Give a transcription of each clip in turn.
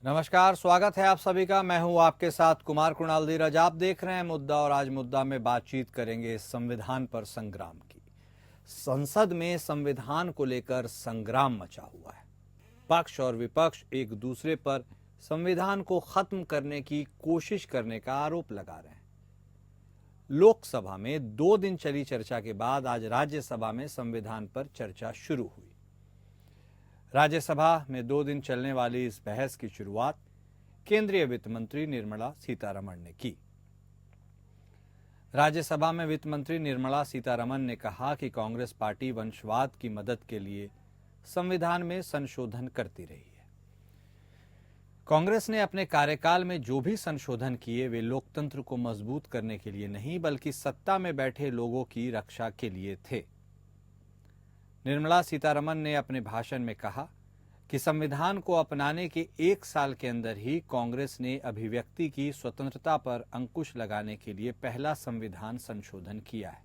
नमस्कार, स्वागत है आप सभी का। मैं हूं आपके साथ कुमार कुणाल धीरज। आप देख रहे हैं मुद्दा और आज मुद्दा में बातचीत करेंगे संविधान पर संग्राम की। संसद में संविधान को लेकर संग्राम मचा हुआ है। पक्ष और विपक्ष एक दूसरे पर संविधान को खत्म करने की कोशिश करने का आरोप लगा रहे हैं। लोकसभा में 2 दिन चली चर्चा के बाद आज राज्यसभा में संविधान पर चर्चा शुरू हुई। राज्यसभा में 2 दिन चलने वाली इस बहस की शुरुआत केंद्रीय वित्त मंत्री निर्मला सीतारमण ने की। राज्यसभा में वित्त मंत्री निर्मला सीतारमण ने कहा कि कांग्रेस पार्टी वंशवाद की मदद के लिए संविधान में संशोधन करती रही है। कांग्रेस ने अपने कार्यकाल में जो भी संशोधन किए वे लोकतंत्र को मजबूत करने के लिए नहीं बल्कि सत्ता में बैठे लोगों की रक्षा के लिए थे। निर्मला सीतारमण ने अपने भाषण में कहा कि संविधान को अपनाने के 1 साल के अंदर ही कांग्रेस ने अभिव्यक्ति की स्वतंत्रता पर अंकुश लगाने के लिए पहला संविधान संशोधन किया है।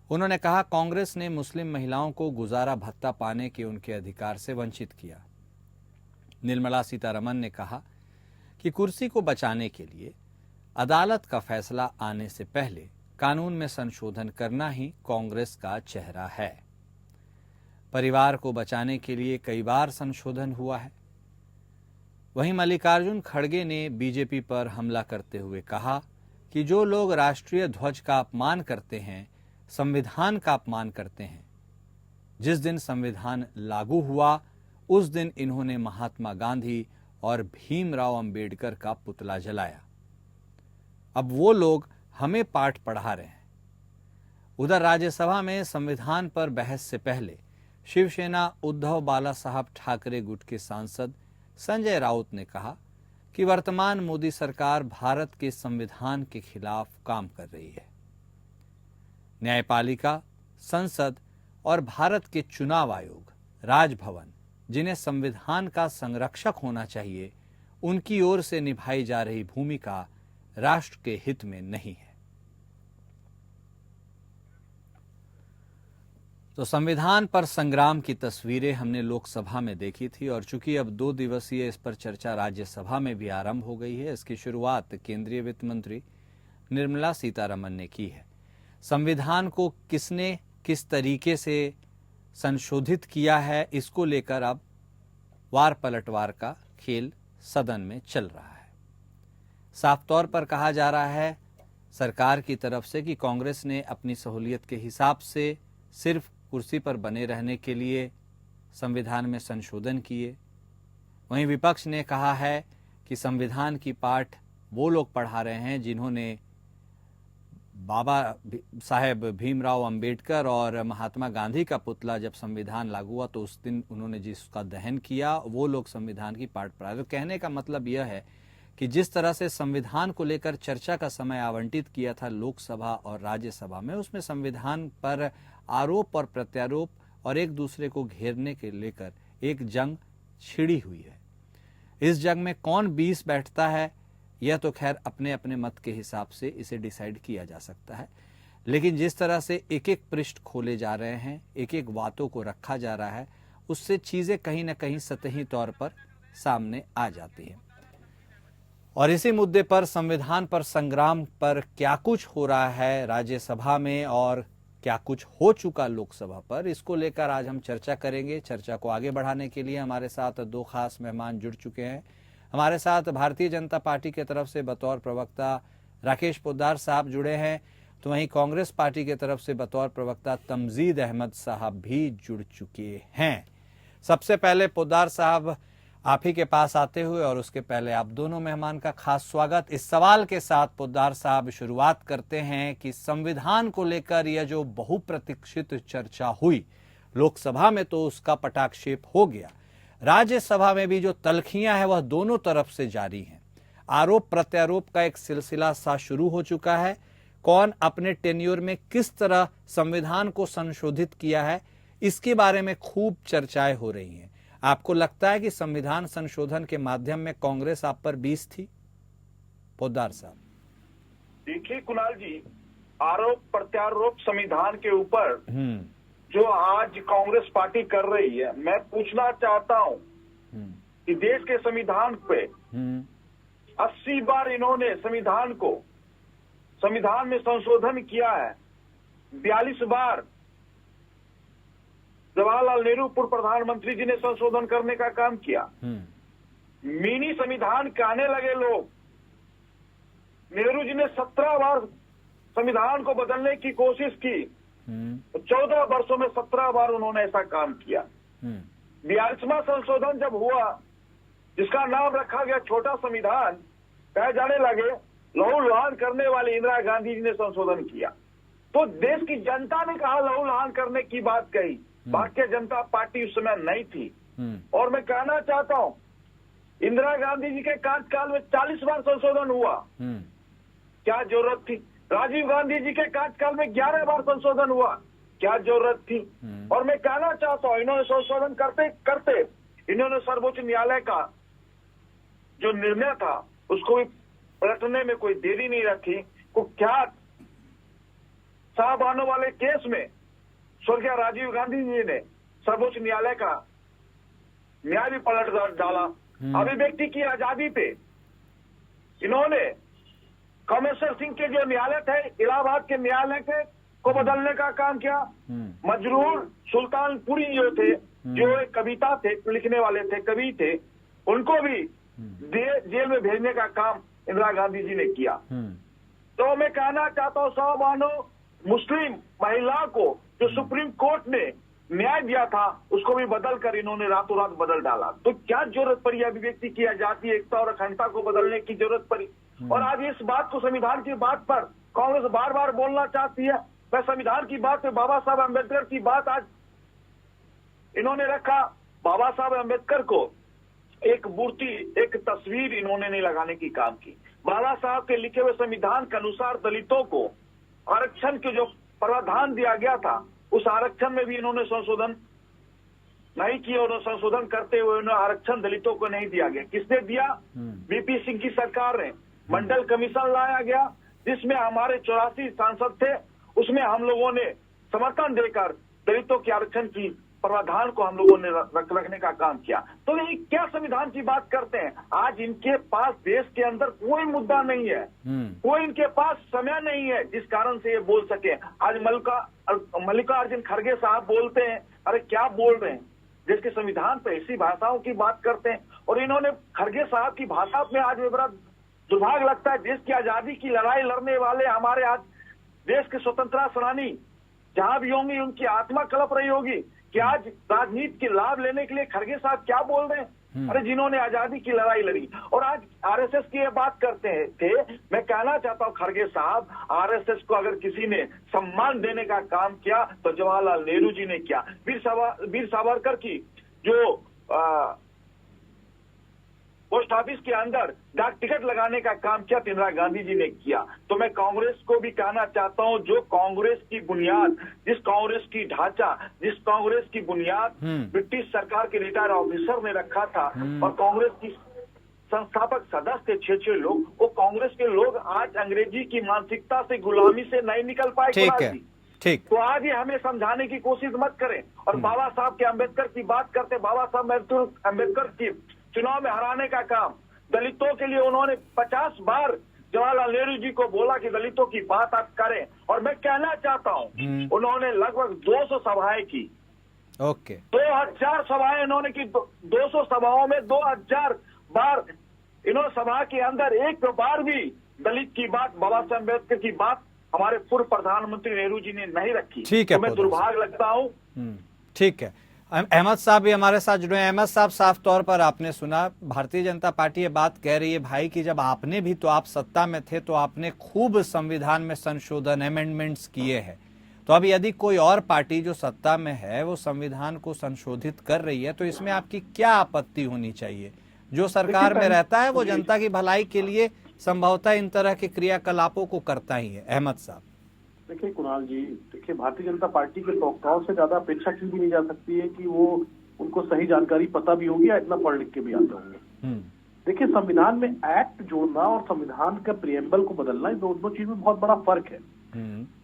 उन्होंने कहा, कांग्रेस ने मुस्लिम महिलाओं को गुजारा भत्ता पाने के उनके अधिकार से वंचित किया। निर्मला सीतारमण ने कहा कि कुर्सी को बचाने के लिए अदालत का फैसला आने से पहले कानून में संशोधन करना ही कांग्रेस का चेहरा है। परिवार को बचाने के लिए कई बार संशोधन हुआ है। वहीं मल्लिकार्जुन खड़गे ने बीजेपी पर हमला करते हुए कहा कि जो लोग राष्ट्रीय ध्वज का अपमान करते हैं, संविधान का अपमान करते हैं। जिस दिन संविधान लागू हुआ उस दिन इन्होंने महात्मा गांधी और भीमराव अंबेडकर का पुतला जलाया। अब वो लोग हमें पाठ पढ़ा रहे हैं। उधर राज्यसभा में संविधान पर बहस से पहले शिवसेना उद्धव बाला साहब ठाकरे गुट के सांसद संजय राउत ने कहा कि वर्तमान मोदी सरकार भारत के संविधान के खिलाफ काम कर रही है। न्यायपालिका, संसद और भारत के चुनाव आयोग, राजभवन, जिन्हें संविधान का संरक्षक होना चाहिए, उनकी ओर से निभाई जा रही भूमिका राष्ट्र के हित में नहीं है। तो संविधान पर संग्राम की तस्वीरें हमने लोकसभा में देखी थी और चूंकि अब 2 दिवसीय इस पर चर्चा राज्यसभा में भी आरंभ हो गई है, इसकी शुरुआत केंद्रीय वित्त मंत्री निर्मला सीतारमण ने की है। संविधान को किसने किस तरीके से संशोधित किया है, इसको लेकर अब वार पलटवार का खेल सदन में चल रहा है। साफ तौर पर कहा जा रहा है सरकार की तरफ से कि कांग्रेस ने अपनी सहूलियत के हिसाब से सिर्फ कुर्सी पर बने रहने के लिए संविधान में संशोधन किए। वहीं विपक्ष ने कहा है कि संविधान की पाठ वो लोग पढ़ा रहे हैं जिन्होंने बाबा साहेब भीमराव अंबेडकर और महात्मा गांधी का पुतला जब संविधान लागू हुआ तो उस दिन उन्होंने जिसका दहन किया वो लोग संविधान की पाठ पढ़ा रहे। तो कहने का मतलब यह है कि जिस तरह से संविधान को लेकर चर्चा का समय आवंटित किया था लोकसभा और राज्यसभा में, उसमें संविधान पर आरोप और प्रत्यारोप और एक दूसरे को घेरने के लेकर एक जंग छिड़ी हुई है। इस जंग में कौन 20 बैठता है यह तो खैर अपने अपने मत के हिसाब से इसे डिसाइड किया जा सकता है, लेकिन जिस तरह से एक एक पृष्ठ खोले जा रहे हैं, एक एक बातों को रखा जा रहा है, उससे चीजें कहीं ना कहीं सतही तौर पर सामने आ जाती हैं। और इसी मुद्दे पर संविधान पर संग्राम पर क्या कुछ हो रहा है राज्यसभा में और क्या कुछ हो चुका लोकसभा पर, इसको लेकर आज हम चर्चा करेंगे। चर्चा को आगे बढ़ाने के लिए हमारे साथ 2 खास मेहमान जुड़ चुके हैं। हमारे साथ भारतीय जनता पार्टी की तरफ से बतौर प्रवक्ता राकेश पोद्दार साहब जुड़े हैं, तो वहीं कांग्रेस पार्टी की तरफ से बतौर प्रवक्ता तमजीद अहमद साहब भी जुड़ चुके हैं। सबसे पहले पोद्दार साहब आप ही के पास आते हुए और उसके पहले आप दोनों मेहमान का खास स्वागत। इस सवाल के साथ पोद्दार साहब शुरुआत करते हैं कि संविधान को लेकर यह जो बहुप्रतीक्षित चर्चा हुई लोकसभा में तो उसका पटाक्षेप हो गया, राज्यसभा में भी जो तल्खियां हैं वह दोनों तरफ से जारी हैं। आरोप प्रत्यारोप का एक सिलसिला सा शुरू हो चुका है। कौन अपने टेन्योर में किस तरह संविधान को संशोधित किया है, इसके बारे में खूब चर्चाएं हो रही हैं। आपको लगता है कि संविधान संशोधन के माध्यम में कांग्रेस आप पर 20 थी? पोद्दार साहब। देखिए कुणाल जी, आरोप प्रत्यारोप संविधान के ऊपर जो आज कांग्रेस पार्टी कर रही है, मैं पूछना चाहता हूं कि देश के संविधान पे 80 बार इन्होंने संविधान में संशोधन किया है। 42 बार जवाहरलाल नेहरू पूर्व प्रधानमंत्री जी ने संशोधन करने का काम किया। मिनी संविधान कहने लगे लोग। नेहरू जी ने 17 बार संविधान को बदलने की कोशिश की। 14 वर्षों में 17 बार उन्होंने ऐसा काम किया। 42वां संशोधन जब हुआ, जिसका नाम रखा गया छोटा संविधान, कहे जाने लगे लहू लुहान करने वाली इंदिरा गांधी जी ने संशोधन किया। तो देश की जनता ने कहा लहू लुहान करने की बात कही। भारतीय जनता पार्टी उस समय नहीं थी। और मैं कहना चाहता हूं, इंदिरा गांधी जी के कार्यकाल में 40 बार संशोधन हुआ। क्या जरूरत थी? राजीव गांधी जी के कार्यकाल में 11 बार संशोधन हुआ। क्या जरूरत थी? और मैं कहना चाहता हूं, इन्होंने संशोधन करते करते इन्होंने सर्वोच्च न्यायालय का जो निर्णय था उसको भी पलटने में कोई देरी नहीं रखी। कुख्यात शाहबानो वाले केस में स्वर्गीय राजीव गांधी जी ने सर्वोच्च न्यायालय का न्याय भी पलट डाला। अभिव्यक्ति की आजादी पे इन्होंने कामेश्वर सिंह के जो न्यायालय थे, इलाहाबाद के न्यायालय के को बदलने का काम किया। मजरूर सुल्तानपुरी जो थे, जो एक कविता थे, लिखने वाले थे, कवि थे, उनको भी जेल में भेजने का काम इंदिरा गांधी जी ने किया। तो मैं कहना चाहता हूँ, शाहबानो मुस्लिम महिला को जो सुप्रीम कोर्ट ने न्याय दिया था उसको भी बदल कर इन्होंने रातों रात बदल डाला। तो क्या जरूरत पड़ी अभिव्यक्ति की आजादी, एकता और अखंडता को बदलने की जरूरत पड़ी? और आज इस बात को, संविधान की बात पर कांग्रेस बार बार बोलना चाहती है। मैं संविधान की बात पे बाबा साहब अम्बेडकर की बात आज इन्होंने रखा। बाबा साहब अम्बेडकर को एक मूर्ति, एक तस्वीर इन्होंने नहीं लगाने की काम की। बाबा साहब के लिखे हुए संविधान के अनुसार दलितों को आरक्षण के जो प्रावधान दिया गया था, उस आरक्षण में भी इन्होंने संशोधन नहीं किया। और संशोधन करते हुए उन्हें आरक्षण दलितों को नहीं दिया गया। किसने दिया? वीपी सिंह की सरकार ने। मंडल कमीशन लाया गया, जिसमें हमारे 84 सांसद थे। उसमें हम लोगों ने समर्थन देकर दलितों के आरक्षण की प्रावधान को हम लोगों ने रखने का काम किया। तो ये क्या संविधान की बात करते हैं? आज इनके पास देश के अंदर कोई मुद्दा नहीं है, कोई इनके पास समय नहीं है जिस कारण से ये बोल सके। आज मल्लिकार्जुन खड़गे साहब बोलते हैं, अरे क्या बोल रहे हैं? देश के संविधान पर ऐसी भाषाओं की बात करते हैं। और इन्होंने खड़गे साहब की भाषा में आज में बड़ा दुर्भाग्य लगता है। देश की आजादी की लड़ाई लड़ने वाले हमारे आज देश के स्वतंत्रता सेनानी जहां भी होंगे उनकी आत्मा कलप रही होगी कि आज राजनीति के लाभ लेने के लिए खड़गे साहब क्या बोल रहे हैं। अरे जिन्होंने आजादी की लड़ाई लड़ी और आज आरएसएस की ये बात करते थे। मैं कहना चाहता हूं खड़गे साहब, आरएसएस को अगर किसी ने सम्मान देने का काम किया तो जवाहरलाल नेहरू जी ने किया। वीर सावरकर की जो पोस्ट ऑफिस के अंदर डाक टिकट लगाने का काम किया तो इंदिरा गांधी जी ने किया। तो मैं कांग्रेस को भी कहना चाहता हूं, जो कांग्रेस की बुनियाद, जिस कांग्रेस की ढांचा, जिस कांग्रेस की बुनियाद ब्रिटिश सरकार के रिटायर्ड ऑफिसर ने रखा था और कांग्रेस की संस्थापक सदस्य थे 6 लोग, वो कांग्रेस के लोग आज अंग्रेजी की मानसिकता से, गुलामी से नहीं निकल पाए। ठीक। तो आज ये हमें समझाने की कोशिश मत करें। और बाबा साहब के अम्बेडकर की बात करते, बाबा साहब अम्बेडकर की चुनाव में हराने का काम, दलितों के लिए उन्होंने 50 बार जवाहरलाल नेहरू जी को बोला कि दलितों की बात आप करें। और मैं कहना चाहता हूं, उन्होंने लगभग 200 सभाएं की। 2000 सभाएं इन्होंने की। 200 सभाओं में 2000 बार इन्होंने सभा के अंदर एक बार भी दलित की बात, बाबा साहब अम्बेडकर की बात हमारे पूर्व प्रधानमंत्री नेहरू जी ने नहीं रखी। ठीक है, तो मैं दुर्भाग्य लगता हूं। ठीक है। अहमद साहब भी हमारे साथ जुड़े हैं। अहमद साहब, साफ तौर पर आपने सुना, भारतीय जनता पार्टी ये बात कह रही है भाई कि जब आपने भी, तो आप सत्ता में थे तो आपने खूब संविधान में संशोधन, अमेंडमेंट्स किए हैं। तो अब यदि कोई और पार्टी जो सत्ता में है वो संविधान को संशोधित कर रही है तो इसमें आपकी क्या आपत्ति होनी चाहिए? जो सरकार में रहता है वो जनता की भलाई के लिए संभवतः इन तरह के क्रियाकलापों को करता ही है। अहमद साहब देखिए कुणाल जी, देखिए भारतीय जनता पार्टी के प्रवक्ताओं से ज्यादा अपेक्षा की भी नहीं जा सकती है कि वो उनको सही जानकारी पता भी होगी या इतना पढ़ लिख के भी आते होंगे। देखिए संविधान में एक्ट जोड़ना और संविधान का प्रिएम्बल को बदलना, ये दोनों चीज में बहुत बड़ा फर्क है।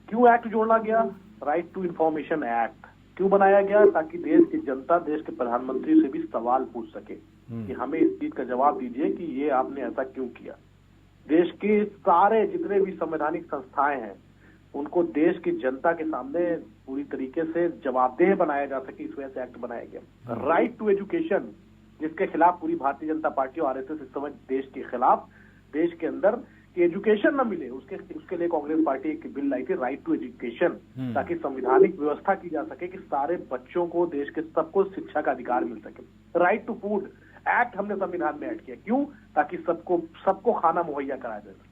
क्यों एक्ट जोड़ना गया? राइट टू इंफॉर्मेशन एक्ट क्यों बनाया गया? ताकि देश की जनता देश के प्रधानमंत्री से भी सवाल पूछ सके। कि हमें इस चीज का जवाब दीजिए कि ये आपने ऐसा क्यों किया। देश के सारे जितने भी संवैधानिक संस्थाएं हैं उनको देश की जनता के सामने पूरी तरीके से जवाबदेह बनाया जा सके, इस वजह से एक्ट बनाया गया। राइट टू एजुकेशन, जिसके खिलाफ पूरी भारतीय जनता पार्टी और आरएसएस इस समय देश के खिलाफ, देश के अंदर कि एजुकेशन न मिले उसके लिए कांग्रेस पार्टी एक बिल लाई थी, राइट टू एजुकेशन, ताकि संवैधानिक व्यवस्था की जा सके कि सारे बच्चों को, देश के सबको शिक्षा का अधिकार मिल सके। राइट टू फूड एक्ट हमने संविधान में ऐड किया, क्यों? ताकि सबको खाना मुहैया कराया जा सके।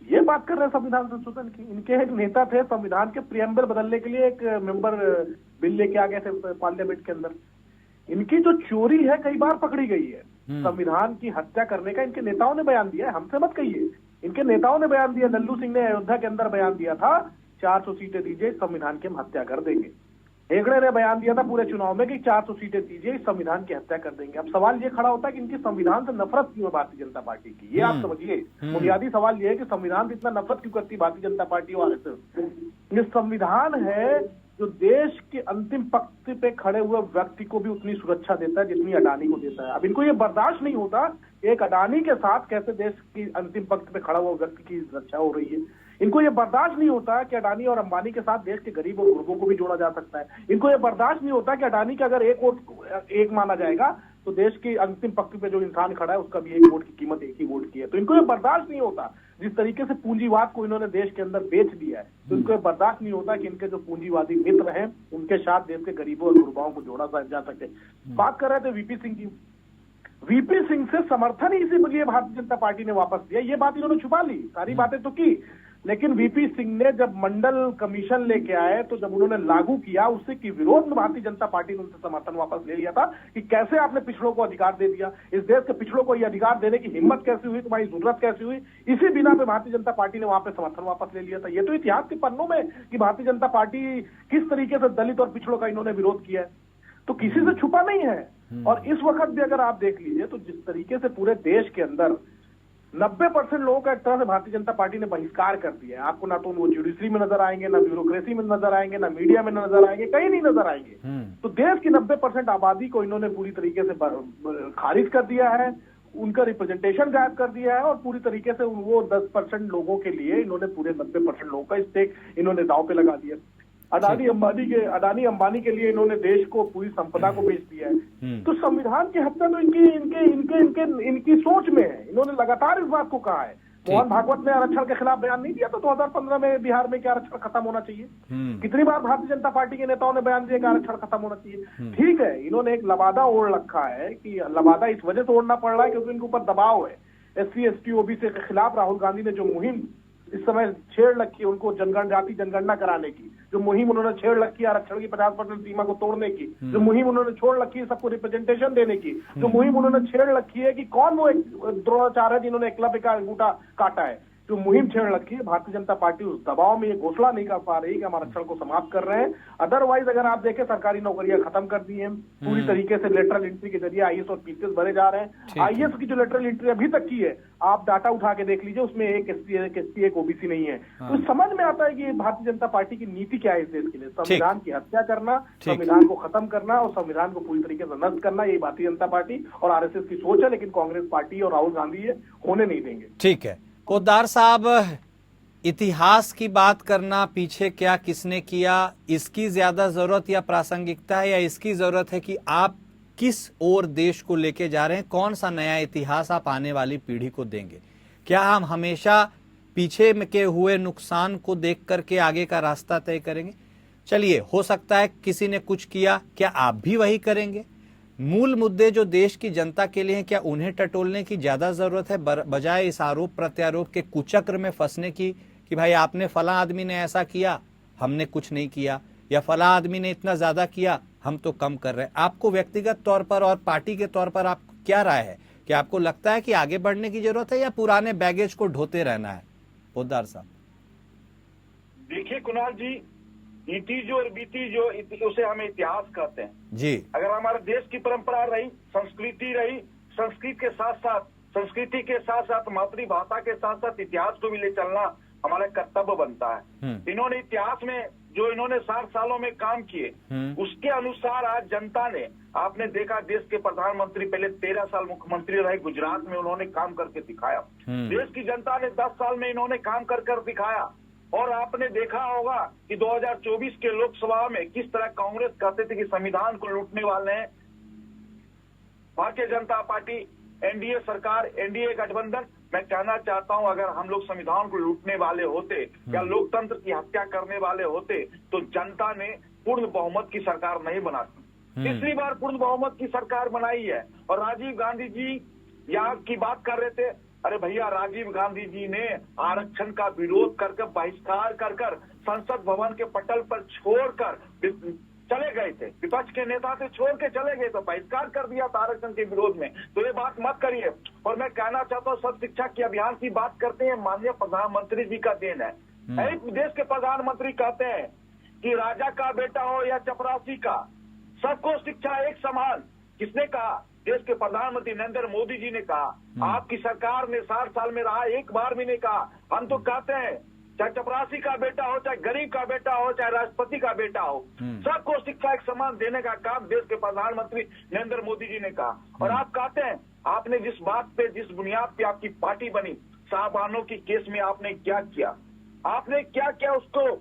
ये बात कर रहे हैं संविधान संशोधन की। इनके एक नेता थे, संविधान के प्रियम्बल बदलने के लिए एक मेंबर बिल लेके आ गए थे पार्लियामेंट के अंदर। इनकी जो चोरी है कई बार पकड़ी गई है, संविधान की हत्या करने का इनके नेताओं ने बयान दिया है, हमसे मत कहिए। इनके नेताओं ने बयान दिया, लल्लू सिंह ने अयोध्या के अंदर बयान दिया था 400 सीटें दीजिए, संविधान की हम हत्या कर देंगे। हेगड़े ने बयान दिया था पूरे चुनाव में कि 400 सीटें दीजिए, इस संविधान की हत्या कर देंगे। अब सवाल ये खड़ा होता है कि इनकी संविधान से नफरत क्यों है भारतीय जनता पार्टी की, ये आप समझिए। बुनियादी सवाल ये है कि संविधान से इतना नफरत क्यों करती भारतीय जनता पार्टी और आरएसएस। ये संविधान है जो देश के अंतिम पंक्ति पे खड़े हुए व्यक्ति को भी उतनी सुरक्षा देता है जितनी अडानी को देता है। अब इनको ये बर्दाश्त नहीं होता एक अडानी के साथ कैसे देश की अंतिम पंक्ति पे खड़ा हुआ व्यक्ति की सुरक्षा हो रही है। इनको ये बर्दाश्त नहीं होता कि अडानी और अंबानी के साथ देश के गरीब और गुरबों को भी जोड़ा जा सकता है। इनको ये बर्दाश्त नहीं होता कि अडानी का अगर एक माना जाएगा तो देश की अंतिम पंक्ति पे जो इंसान खड़ा है उसका भी एक वोट की कीमत एक ही वोट की है। तो इनको ये बर्दाश्त नहीं होता जिस तरीके से पूंजीवाद को इन्होंने देश के अंदर बेच दिया है, तो इनको ये बर्दाश्त नहीं होता कि इनके जो पूंजीवादी मित्र हैं उनके साथ देश के गरीबों और गुरबाओं को जोड़ा जा सके। बात कर रहे थे वीपी सिंह की। वीपी सिंह से समर्थन ही इसीलिए भारतीय जनता पार्टी ने वापस दिया। ये बात इन्होंने छुपा ली, सारी बातें तो की, लेकिन वीपी सिंह ने जब मंडल कमीशन लेके आए तो जब उन्होंने लागू किया उससे की विरोध में भारतीय जनता पार्टी ने उनसे समर्थन वापस ले लिया था कि कैसे आपने पिछड़ों को अधिकार दे दिया, इस देश के पिछड़ों को ये अधिकार देने की हिम्मत कैसे हुई, तुम्हारी जरूरत कैसे हुई। इसी बिना पे भारतीय जनता पार्टी ने वहां पे समर्थन वापस ले लिया था। ये तो इतिहास के पन्नों में कि भारतीय जनता पार्टी किस तरीके से दलित और पिछड़ों का इन्होंने विरोध किया है, तो किसी से छुपा नहीं है। और इस वक्त भी अगर आप देख लीजिए तो जिस तरीके से पूरे देश के अंदर 90% लोगों का एक तरह से भारतीय जनता पार्टी ने बहिष्कार कर दिया है। आपको ना तो वो जुडिशरी में नजर आएंगे, ना ब्यूरोक्रेसी में नजर आएंगे, ना मीडिया में नजर आएंगे, कहीं नहीं नजर आएंगे। तो देश की 90% आबादी को इन्होंने पूरी तरीके से खारिज कर दिया है, उनका रिप्रेजेंटेशन गायब कर दिया है और पूरी तरीके से वो 10% लोगों के लिए इन्होंने पूरे 90% लोगों का स्टेक इन्होंने दांव पे लगा दिया। अडानी अंबानी के लिए इन्होंने देश को पूरी संपदा को बेच दिया है। तो संविधान की हत्या तो इनकी सोच में है। इन्होंने लगातार इस बात को कहा है। मोहन भागवत ने आरक्षण के खिलाफ बयान नहीं दिया तो 2015 में बिहार में क्या आरक्षण खत्म होना चाहिए। कितनी बार भारतीय जनता पार्टी के नेताओं ने बयान दिया कि आरक्षण खत्म होना चाहिए। ठीक है, इन्होंने एक लबादा ओढ़ रखा है कि लबादा इस वजह से ओढ़ना पड़ रहा है क्योंकि इनके ऊपर दबाव है। SC ST OBC के खिलाफ राहुल गांधी ने जो मुहिम इस समय छेड़ रखी है उनको जनगणना कराने की, जो मुहिम उन्होंने छेड़ रखी है आरक्षण की 50% सीमा को तोड़ने की, जो मुहिम उन्होंने छोड़ रखी है सबको रिप्रेजेंटेशन देने की, जो मुहिम उन्होंने छेड़ रखी है कि कौन वो एक द्रोणाचार्य है जिन्होंने एकलव्य का अंगूठा काटा है, जो मुहिम छेड़ रखी है, भारतीय जनता पार्टी उस दबाव में ये घोषणा नहीं कर पा रही कि हम आरक्षण को समाप्त कर रहे हैं। अदरवाइज अगर आप देखें सरकारी नौकरियां खत्म कर दी हैं पूरी तरीके से, लेटरल एंट्री के जरिए IAS और PCS भरे जा रहे हैं। IAS की जो लेटरल एंट्री अभी तक की है आप डाटा उठा के देख लीजिए, उसमें एक SC एक OBC नहीं है। तो समझ में आता है कि भारतीय जनता पार्टी की नीति क्या है इस देश के लिए। संविधान की हत्या करना, संविधान को खत्म करना और संविधान को पूरी तरीके से नष्ट करना, यही भारतीय जनता पार्टी और RSS की सोच है। लेकिन कांग्रेस पार्टी और राहुल गांधी ये होने नहीं देंगे। ठीक है पोद्दार साहब, इतिहास की बात करना, पीछे क्या किसने किया, इसकी ज्यादा जरूरत या प्रासंगिकता है, या इसकी जरूरत है कि आप किस ओर देश को लेके जा रहे हैं, कौन सा नया इतिहास आप आने वाली पीढ़ी को देंगे? क्या हम हमेशा पीछे के हुए नुकसान को देख करके आगे का रास्ता तय करेंगे? चलिए, हो सकता है किसी ने कुछ किया, क्या आप भी वही करेंगे? मूल मुद्दे जो देश की जनता के लिए हैं, क्या उन्हें टटोलने की ज्यादा जरूरत है बजाय इस आरोप प्रत्यारोप के कुचक्र में फंसने की कि भाई आपने फला आदमी ने ऐसा किया, हमने कुछ नहीं किया, या फला आदमी ने इतना ज्यादा किया, हम तो कम कर रहे हैं? आपको व्यक्तिगत तौर पर और पार्टी के तौर पर आप क्या राय है कि आपको लगता है कि आगे बढ़ने की जरूरत है या पुराने बैगेज को ढोते रहना है? पोद्दार साहब देखिए कुणाल जी, इति जो और बीती जो उसे हम इतिहास कहते हैं जी। अगर हमारे देश की परंपरा रही, संस्कृति रही, संस्कृति के साथ साथ मातृभाषा के साथ साथ इतिहास को भी ले चलना हमारा कर्तव्य बनता है। इन्होंने इतिहास में जो इन्होंने 60 सालों में काम किए उसके अनुसार आज जनता ने, आपने देखा देश के प्रधानमंत्री पहले 13 साल मुख्यमंत्री रहे, गुजरात में उन्होंने काम करके दिखाया। देश की जनता ने 10 साल में इन्होंने काम कर दिखाया। और आपने देखा होगा कि 2024 के लोकसभा में किस तरह कांग्रेस कहते थे कि संविधान को लूटने वाले हैं। भारतीय जनता पार्टी, एनडीए सरकार, एनडीए गठबंधन, मैं कहना चाहता हूं अगर हम लोग संविधान को लूटने वाले होते या लोकतंत्र की हत्या करने वाले होते तो जनता ने पूर्ण बहुमत की सरकार नहीं बनाती। तीसरी बार पूर्ण बहुमत की सरकार बनाई है। और राजीव गांधी जी यहाँ की बात कर रहे थे, अरे भैया राजीव गांधी जी ने आरक्षण का विरोध करके बहिष्कार कर संसद भवन के पटल पर छोड़कर चले गए थे। विपक्ष के नेता से छोड़ के चले गए तो बहिष्कार कर दिया था आरक्षण के विरोध में। तो ये बात मत करिए। और मैं कहना चाहता हूँ सब शिक्षा के अभियान की बात करते हैं, माननीय प्रधानमंत्री जी का देन है। एक देश के प्रधानमंत्री कहते हैं कि राजा का बेटा हो या चपरासी का, सबको शिक्षा एक समान। किसने कहा? देश के प्रधानमंत्री नरेंद्र मोदी जी ने कहा। आपकी सरकार ने 60 साल में रहा, एक बार भी नहीं कहा। हम तो कहते हैं चाहे चपरासी का बेटा हो, चाहे गरीब का बेटा हो, चाहे राष्ट्रपति का बेटा हो, सबको शिक्षा एक समान देने का काम देश के प्रधानमंत्री नरेंद्र मोदी जी ने कहा। और आप कहते हैं आपने जिस बात पे, जिस बुनियाद पे आपकी पार्टी बनी, साहबानों की केस में आपने क्या किया, आपने क्या किया उसको।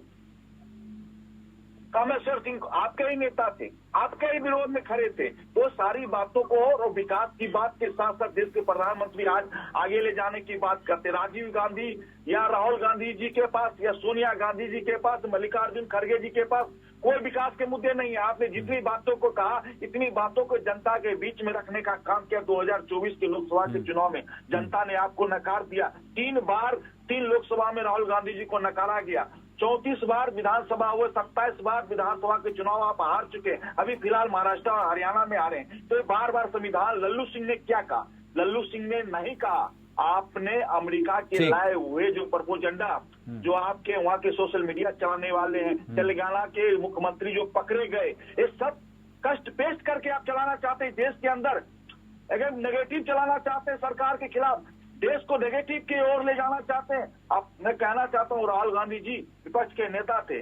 कामेश्वर सिंह आपके ही नेता थे, आपके ही विरोध में खड़े थे। तो सारी बातों को और विकास की बात के साथ साथ देश के प्रधानमंत्री आज आगे ले जाने की बात करते। राजीव गांधी या राहुल गांधी जी के पास या सोनिया गांधी जी के पास, मल्लिकार्जुन खड़गे जी के पास कोई विकास के मुद्दे नहीं है। आपने जितनी बातों को कहा, इतनी बातों को जनता के बीच में रखने का काम किया। 2024 के लोकसभा के चुनाव में जनता ने आपको नकार दिया। 3 लोकसभा में राहुल गांधी जी को नकारा गया। 34 बार विधानसभा हुए, 27 बार विधानसभा के चुनाव आप हार चुके। अभी फिलहाल महाराष्ट्र और हरियाणा में आ रहे हैं। तो बार बार संविधान, लल्लू सिंह ने क्या कहा? लल्लू सिंह ने नहीं कहा। आपने अमेरिका के लाए हुए जो प्रोपोगेंडा, जो आपके वहाँ के सोशल मीडिया चलाने वाले हैं, तेलंगाना के मुख्यमंत्री जो पकड़े गए, ये सब कष्ट पेस्ट करके आप चलाना चाहते हैं देश के अंदर। अगर नेगेटिव चलाना चाहते हैं सरकार के खिलाफ, देश को नेगेटिव की ओर ले जाना चाहते हैं। अब मैं कहना चाहता हूँ राहुल गांधी जी विपक्ष के नेता थे।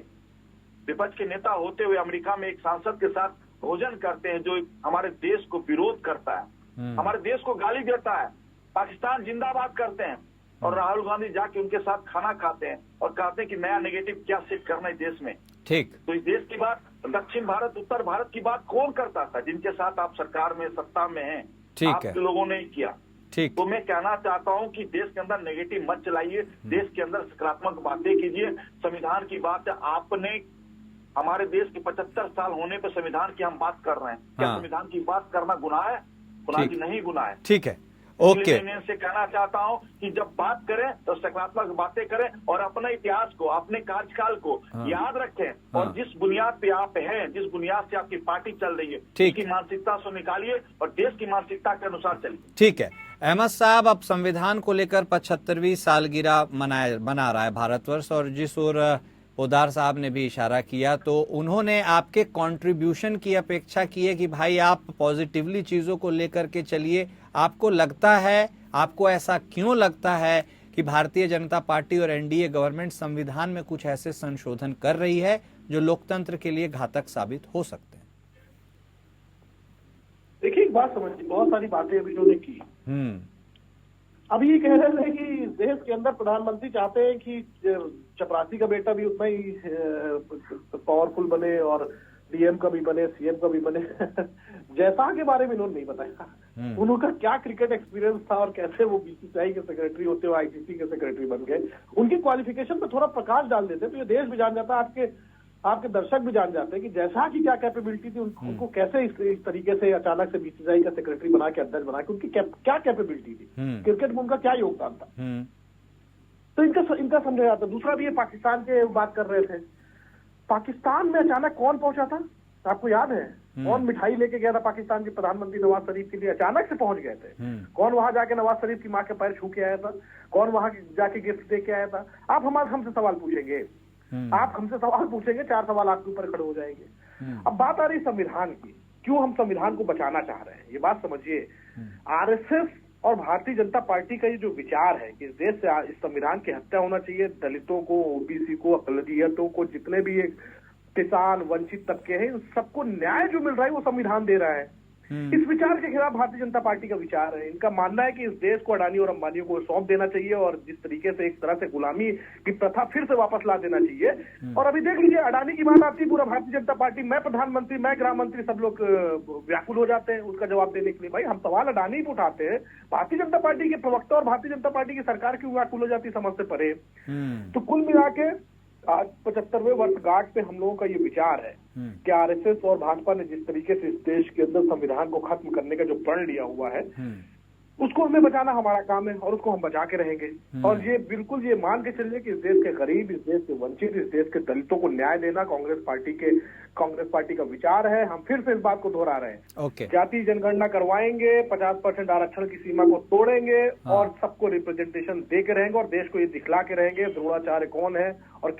विपक्ष के नेता होते हुए अमेरिका में एक सांसद के साथ भोजन करते हैं जो हमारे देश को विरोध करता है, हमारे देश को गाली देता है, पाकिस्तान जिंदाबाद करते हैं। और राहुल गांधी जाके उनके साथ खाना खाते हैं और कहते हैं कि नया नेगेटिव क्या सेट करना है देश में। ठीक। तो इस देश की बात, दक्षिण भारत, उत्तर भारत की बात कौन करता था जिनके साथ आप सरकार में, सत्ता में हैं? ठीक है, आप लोगों ने किया। ठीक। तो मैं कहना चाहता हूं कि देश के अंदर नेगेटिव मत चलाइए, देश के अंदर सकारात्मक बातें कीजिए। संविधान की बात है, आपने हमारे देश के 75 साल होने पर संविधान की हम बात कर रहे हैं। क्या संविधान की बात करना गुनाह है? गुनाह की नहीं, गुनाह है। ठीक है, ओके। मैं से कहना चाहता हूं कि जब बात करें तो सकारात्मक बातें करें और अपने इतिहास को, अपने कार्यकाल को याद रखें। और जिस बुनियाद पे आप हैं, जिस बुनियाद से आपकी पार्टी चल रही है, उसकी मानसिकता से निकालिए और देश की मानसिकता के अनुसार चलिए। ठीक है अहमद साहब, अब संविधान को लेकर 75वीं सालगिरह मना रहा है भारतवर्ष, और जिस ओर पोदार साहब ने भी इशारा किया, तो उन्होंने आपके कंट्रीब्यूशन की अपेक्षा की है कि भाई आप पॉजिटिवली चीजों को लेकर के चलिए। आपको लगता है, आपको ऐसा क्यों लगता है कि भारतीय जनता पार्टी और एनडीए गवर्नमेंट संविधान में कुछ ऐसे संशोधन कर रही है जो लोकतंत्र के लिए घातक साबित हो सकते हैं? देखिए, एक बात समझिए, बहुत सारी बातें अभी इन्होंने की। अभी ये कह रहे थे कि देश के अंदर प्रधानमंत्री चाहते हैं कि चपरासी का बेटा भी उतना ही पावरफुल बने और डीएम का भी बने, सीएम का भी बने। जैसा के बारे में इन्होंने नहीं बताया। उनका क्या क्रिकेट एक्सपीरियंस था और कैसे वो बीसीसीआई के सेक्रेटरी होते हुए आईसीसी के सेक्रेटरी बन गए, उनकी क्वालिफिकेशन पे थोड़ा प्रकाश डाल देते तो ये देश भी जान जाता, आपके दर्शक भी जान जाते हैं कि जैसा की क्या कैपेबिलिटी थी, उनको कैसे इस तरीके से अचानक से बीसीसीआई का सेक्रेटरी बना के अध्यक्ष बना के, उनकी क्या कैपेबिलिटी थी, क्रिकेट में उनका क्या योगदान था। तो इनका समझा जाता। दूसरा भी ये पाकिस्तान के बात कर रहे थे। पाकिस्तान में अचानक कौन पहुंचा था, आपको याद है? कौन मिठाई लेके गया था पाकिस्तान के प्रधानमंत्री नवाज शरीफ के लिए? अचानक से पहुंच गए थे। कौन वहां जाके नवाज शरीफ की मां के पैर छू के आया था? कौन वहां जाके गिफ्ट दे के आया था? आप हमसे सवाल पूछेंगे, आप हमसे सवाल पूछेंगे, 4 सवाल आपके ऊपर खड़े हो जाएंगे। अब बात आ रही संविधान की, क्यों हम संविधान को बचाना चाह रहे हैं, ये बात समझिए। आरएसएस और भारतीय जनता पार्टी का ये जो विचार है कि इस देश से इस संविधान की हत्या होना चाहिए, दलितों को, ओबीसी को, अकलियतों को, जितने भी किसान, वंचित तबके हैं, सबको न्याय जो मिल रहा है वो संविधान दे रहा है। इस विचार के खिलाफ भारतीय जनता पार्टी का विचार है। इनका मानना है कि इस देश को अडानी और अंबानियों को सौंप देना चाहिए और जिस तरीके से एक तरह से गुलामी की प्रथा फिर से वापस ला देना चाहिए। और अभी देख लीजिए, अडानी की बात आती है, पूरा भारतीय जनता पार्टी, मैं प्रधानमंत्री, मैं गृह मंत्री, सब लोग व्याकुल हो जाते हैं उसका जवाब देने के लिए। भाई हम सवाल अडानी पे उठाते हैं, भारतीय जनता पार्टी के प्रवक्ता और भारतीय जनता पार्टी की सरकार क्यों व्याकुल हो जाती है, समझ से परे। तो कुल मिला के आज 75वें वर्षगांठ पे हम लोगों का ये विचार है कि आरएसएस और भाजपा ने जिस तरीके से इस देश के अंदर संविधान को खत्म करने का जो प्रण लिया हुआ है, उसको हमें बचाना हमारा काम है और उसको हम बचा के रहेंगे। और ये बिल्कुल ये मान के चलिए कि इस देश के गरीब, इस देश के वंचित, इस देश के दलितों को न्याय देना कांग्रेस पार्टी का विचार है। हम फिर से इस बात को दोहरा रहे हैं। जाति जनगणना करवाएंगे, 50% आरक्षण की सीमा को तोड़ेंगे और सबको रिप्रेजेंटेशन दे के रहेंगे और देश को ये दिखला के रहेंगे द्रोणाचार्य कौन है और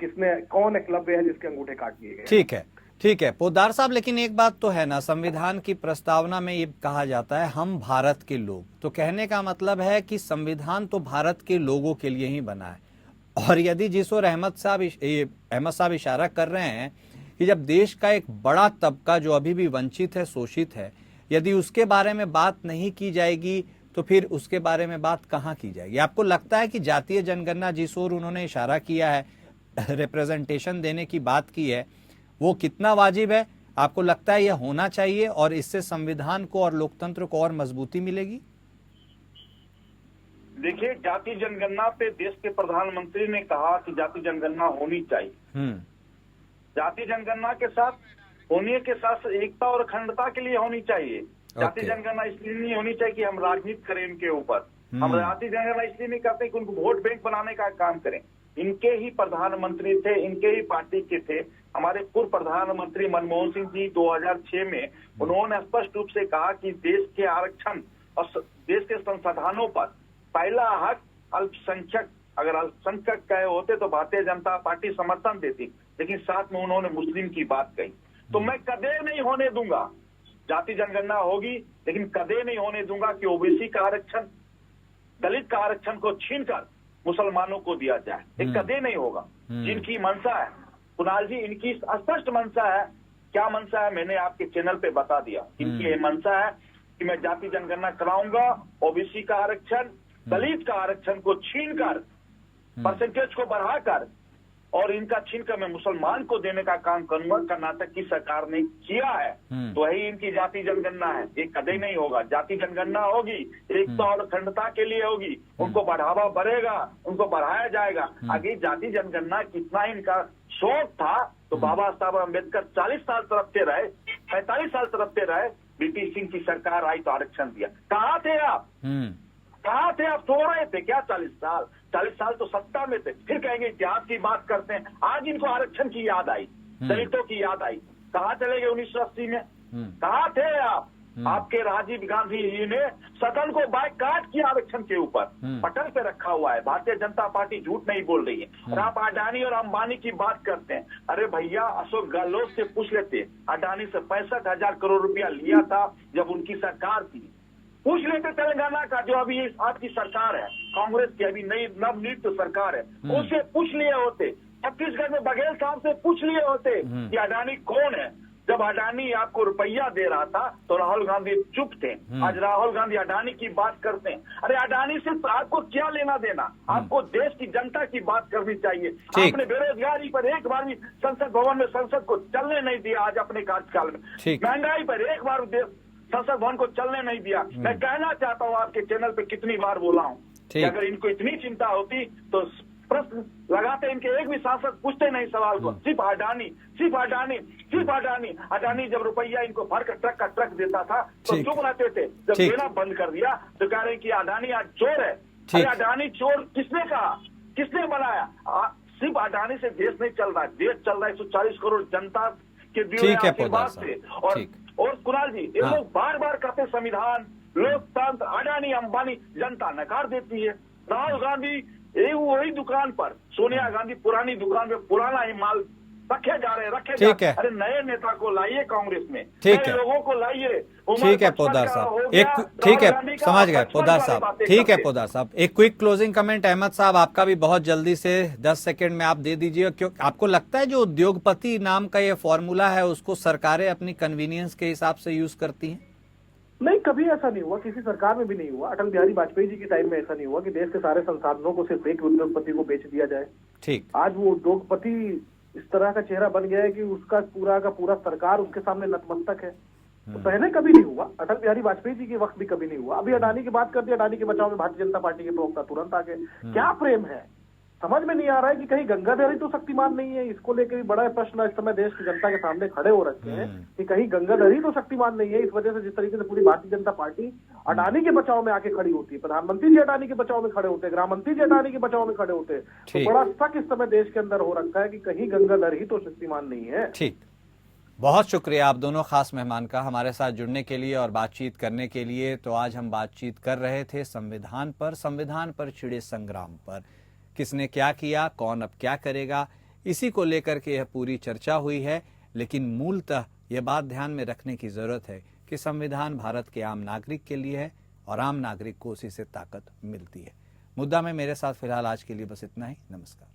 कौन एकलव्य है जिसके अंगूठे काट लिए गए। ठीक है पोद्दार साहब, लेकिन एक बात तो है ना, संविधान की प्रस्तावना में ये कहा जाता है हम भारत के लोग, तो कहने का मतलब है कि संविधान तो भारत के लोगों के लिए ही बना है। और यदि जिस ओर अहमद साहब इशारा कर रहे हैं कि जब देश का एक बड़ा तबका जो अभी भी वंचित है, शोषित है, यदि उसके बारे में बात नहीं की जाएगी तो फिर उसके बारे में बात कहाँ की जाएगी? आपको लगता है कि जातीय जनगणना जिस ओर उन्होंने इशारा किया है, रिप्रेजेंटेशन देने की बात की है, वो कितना वाजिब है? आपको लगता है यह होना चाहिए और इससे संविधान को और लोकतंत्र को और मजबूती मिलेगी? देखिए, जाति जनगणना पे देश के प्रधानमंत्री ने कहा कि जाति जनगणना होनी चाहिए। जाति जनगणना के साथ होने के साथ एकता और अखंडता के लिए होनी चाहिए। जाति जनगणना इसलिए नहीं होनी चाहिए कि हम राजनीति करें इनके ऊपर। हम जाति जनगणना इसलिए नहीं करते कि उनको वोट बैंक बनाने का काम करें। इनके ही प्रधानमंत्री थे, इनके ही पार्टी के थे, हमारे पूर्व प्रधानमंत्री मनमोहन सिंह जी 2006 में उन्होंने स्पष्ट रूप से कहा कि देश के आरक्षण और देश के संसाधनों पर पहला हक अल्पसंख्यक, अगर अल्पसंख्यक कहे होते तो भारतीय जनता पार्टी समर्थन देती, लेकिन साथ में उन्होंने मुस्लिम की बात कही। तो मैं कदे नहीं होने दूंगा, जाति जनगणना होगी लेकिन कदे नहीं होने दूंगा कि ओबीसी का आरक्षण, दलित का आरक्षण को छीनकर मुसलमानों को दिया जाए। एक कदे नहीं होगा। जिनकी मंशा है कुणाल जी, इनकी स्पष्ट मंशा है। क्या मंशा है मैंने आपके चैनल पे बता दिया। इनकी ये मंशा है कि मैं जाति जनगणना कराऊंगा, ओबीसी का आरक्षण, दलित का आरक्षण को छीनकर, परसेंटेज को बढ़ाकर और इनका छीनकर मैं मुसलमान को देने का काम करूंगा। कर्नाटक की सरकार ने किया है, तो वही इनकी जाति जनगणना है। ये कदे नहीं होगा। जाति जनगणना होगी, एकता और अखंडता के लिए होगी, उनको बढ़ावा बढ़ेगा, उनको बढ़ाया जाएगा। आगे जाति जनगणना कितना इनका शौक था, तो बाबा साहब अम्बेडकर 40 साल तरफते रहे, 45 साल तरफते रहे, बीपी सिंह की सरकार आई तो आरक्षण दिया। कहाँ थे आप? कहाँ थे आप? सो रहे थे क्या 40 साल? 40 साल तो सत्ता में थे। फिर कहेंगे इतिहास की बात करते हैं। आज इनको आरक्षण की याद आई, दलितों की याद आई। कहाँ चले गए 1980 में? कहाँ थे आप? आपके राजीव गांधी जी ने सदन को बायकॉट किया आरक्षण के ऊपर, पटल पे रखा हुआ है। भारतीय जनता पार्टी झूठ नहीं बोल रही है। और आप अडानी और अंबानी की बात करते हैं। अरे भैया, अशोक गहलोत से पूछ लेते, अडानी से 65,000 करोड़ रुपया लिया था जब उनकी सरकार थी। पूछ लेते तेलंगाना का, जो अभी आपकी सरकार है, कांग्रेस की अभी नई नवनियुक्त सरकार है, उससे पूछ लिए होते। छत्तीसगढ़ में बघेल साहब से पूछ लिए होते कि अडानी कौन है। जब अडानी आपको रुपया दे रहा था तो राहुल गांधी चुप थे। आज राहुल गांधी अडानी की बात करते हैं। अरे अडानी से तो आपको क्या लेना देना? आपको देश की जनता की बात करनी चाहिए। आपने बेरोजगारी पर एक बार भी संसद भवन में संसद को चलने नहीं दिया आज अपने कार्यकाल में। महंगाई पर एक बार संसद भवन को चलने नहीं दिया। मैं कहना चाहता हूँ, आपके चैनल पे कितनी बार बोला हूँ कि अगर इनको इतनी चिंता होती तो प्रश्न लगाते, इनके एक भी सांसद पूछते नहीं सवाल को। सिर्फ अडानी, सिर्फ अडानी, सिर्फ अडानी। अडानी जब रुपया इनको भर कर ट्रक का ट्रक देता था तो चुप रहते थे। जब देना बंद कर दिया तो कह रहे कि अडानी आज चोर है। अरे अडानी चोर किसने कहा? किसने बनाया? सिर्फ अडानी से देश नहीं चल रहा, देश चल रहा है 140 करोड़ जनता के दिए आशीर्वाद से। और कुणाल जी, ये लोग बार बार कहते संविधान, लोकतंत्र, अडानी अंबानी, जनता नकार देती है। राहुल गांधी वही दुकान पर, सोनिया गांधी पुरानी दुकान में पुराना ही माल रखे जा रहे हैं, रखे ठीक जा है। अरे नए नेता को लाइए कांग्रेस में, ठीक नए है। लोगों को लाइए। ठीक है पोद्दार साहब, एक ठीक है, समझ गए पोद्दार साहब, ठीक है पोद्दार साहब, एक क्विक क्लोजिंग कमेंट अहमद साहब आपका भी बहुत जल्दी से 10 सेकंड में आप दे दीजिए। क्यों आपको लगता है जो उद्योगपति नाम का ये फॉर्मूला है उसको सरकारें अपनी कन्वीनियंस के हिसाब से यूज करती हैं? नहीं, कभी ऐसा नहीं हुआ, किसी सरकार में भी नहीं हुआ। अटल बिहारी वाजपेयी जी के टाइम में ऐसा नहीं हुआ कि देश के सारे संसाधनों को सिर्फ एक उद्योगपति को बेच दिया जाए। ठीक, आज वो उद्योगपति इस तरह का चेहरा बन गया है कि उसका पूरा का पूरा सरकार उसके सामने नतमस्तक है। तो पहले कभी नहीं हुआ, अटल बिहारी वाजपेयी जी के वक्त भी कभी नहीं हुआ। अभी अडानी की बात कर दी, अडानी के बचाव में भारतीय जनता पार्टी के प्रवक्ता तुरंत आ गए। क्या प्रेम है, समझ में नहीं आ रहा है कि कहीं गंगाधर ही तो शक्तिमान नहीं है। इसको लेकर भी बड़ा प्रश्न इस समय देश की जनता के सामने खड़े हो रखे हैं कि कहीं गंगाधर ही तो शक्तिमान नहीं है। इस वजह से जिस तरीके से पूरी भारतीय जनता पार्टी अडानी के बचाव में आके खड़ी होती है, प्रधानमंत्री जी अडानी के बचाव में खड़े होते हैं, गृह मंत्री जी अडानी के बचाव में खड़े होते हैं, तो ठीक। बड़ा शक इस समय देश के अंदर हो रखा है कि कहीं गंगाधर ही तो शक्तिमान नहीं है। ठीक, बहुत शुक्रिया आप दोनों खास मेहमान का हमारे साथ जुड़ने के लिए और बातचीत करने के लिए। तो आज हम बातचीत कर रहे थे संविधान पर छिड़े संग्राम पर। किसने क्या किया, कौन अब क्या करेगा, इसी को लेकर के यह पूरी चर्चा हुई है। लेकिन मूलतः यह बात ध्यान में रखने की जरूरत है कि संविधान भारत के आम नागरिक के लिए है और आम नागरिक को उसी से ताकत मिलती है। मुद्दा में मेरे साथ फिलहाल आज के लिए बस इतना ही। नमस्कार।